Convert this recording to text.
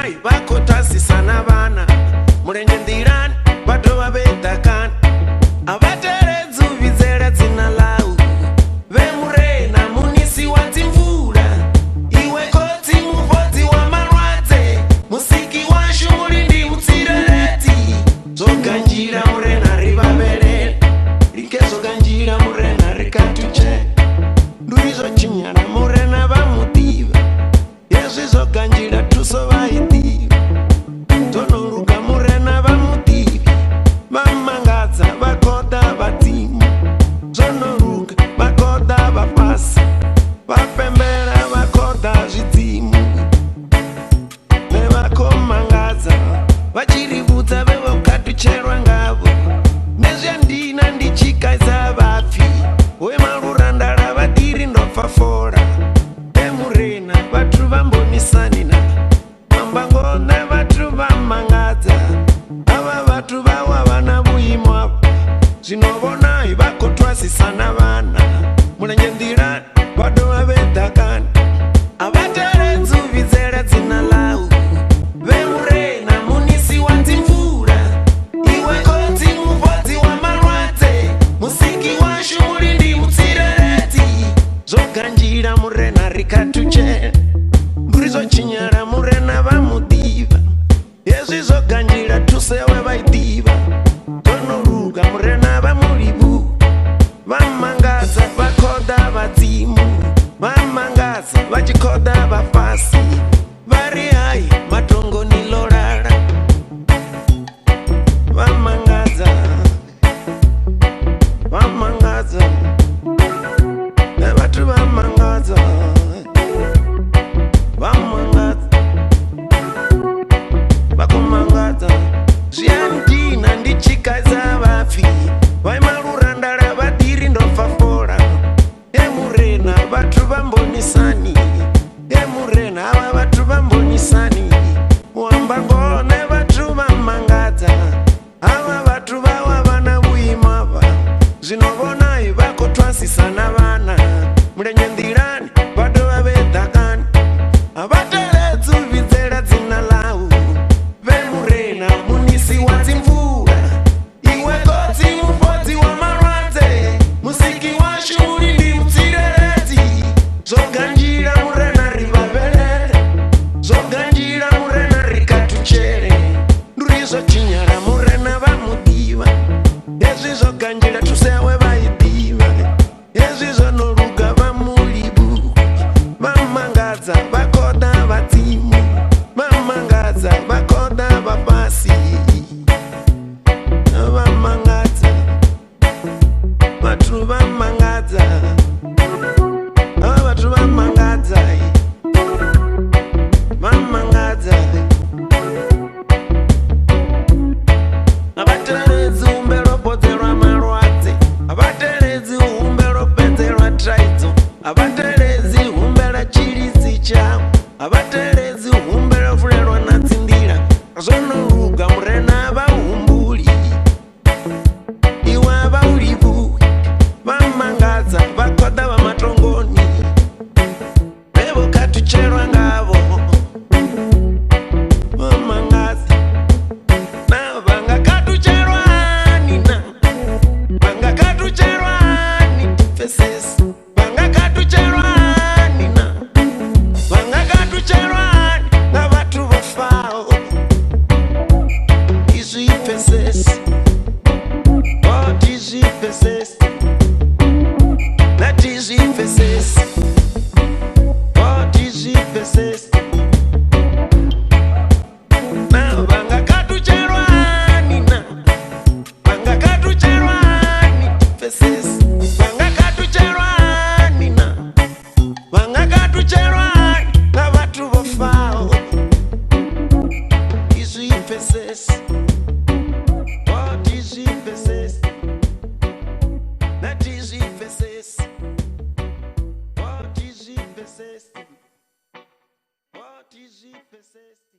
Ndinobonai vakotwasisana vana murenje ndirani vatova vedhakana avateredzi uvidzera dzina lau vemurena munisi wadzimvura iwe kotsi muvhodzi wamarwadze musiki washu muri ndimutsirereti zoganjira murena rivaverera rikezoganjira murena rikatuche ndurizochinyara murena vamudiva yezvizoganjira tuso vaidiva tonoruka murena vamudivi vamangadza vakoda vadzimu zonoruka vakoda vapasi vapembera vakoda zvidzimu nevakomangadza vachirivudza vevokatucherwa ngavo nezvandina ndichikaisa vafi wemaruranda ravadiri ndofafora emurena vatu vambomisanina mambango nevatu vamangadza ava vatu vawa vana vuimwapa zvinovonai vakotwasisana vana murenje ndirani vadova vedhakani avateredzi uvidzera dzina lau vemurena munisi wadzimvura iwe kotsi muvhodzi wamarwadze musiki washu muri ndimutsirereti zoganjira murena rikatuchera ndurizochinyara murena vamudiva yezvizoganjira tusewe vaidiva tonoruka murena vamurivu vamangadza vakoda vadzimu vamangadza vachikoda vapasi vari hai matongo nilorara vamangadza vamangadza nevatu vamangadza vamangadza vakumangadza zviandina ndichikaisa vafi vaimaruranda ravadiri ndofafora emurena vatu vambonisani emurena ava vatu vambonisani muambango nevatu vamangadza ava vatu vava vana vuimava zvinovonai vakotwasisana vana murenje ndirani vadova vedhakani avateredzi uvidzera dzina lau vemurena munisi wadzimvura iwe kotsi muvhodzi wamarwadze musiki washu muri ndimutsirereti zoganjira murena rivaverere zoganjira murena rikatuchere ndurizochinyara murena vamudiva yezvizoganjira tusewe vaidiva yezvizonoruka vamuribu vamangadza vakoda vadzimu vamangadza vakoda vapasi vamangadza vatu vamangadza ava vatu vamangadza vamangadza avateredzi umbero podzerwa marwadze avateredzi umbero pedzerwa traidzo avateredzi umbera chiritsi chavo avateredzi umbero fulelwa na dzindira zonoruka murena vahumbuli iwe vaulivu vamangadza vakoda vamatongoni vevokatucherwa ngavo vamangadza na vangakatucherwani na vangakatucherwani tifesesi vangakatucherwani na vangakatucherwani na vatu vafao izvipesesi otizvipesesi natizvipesesi otizvipesesi na vangakatucherwani na vangakatucherwani tifesesi vangakatucherwani na vangakatucherwani na vatu vafao izvipesesi otizvipesesi natizvipesesi otizvipesesi otizvipesesi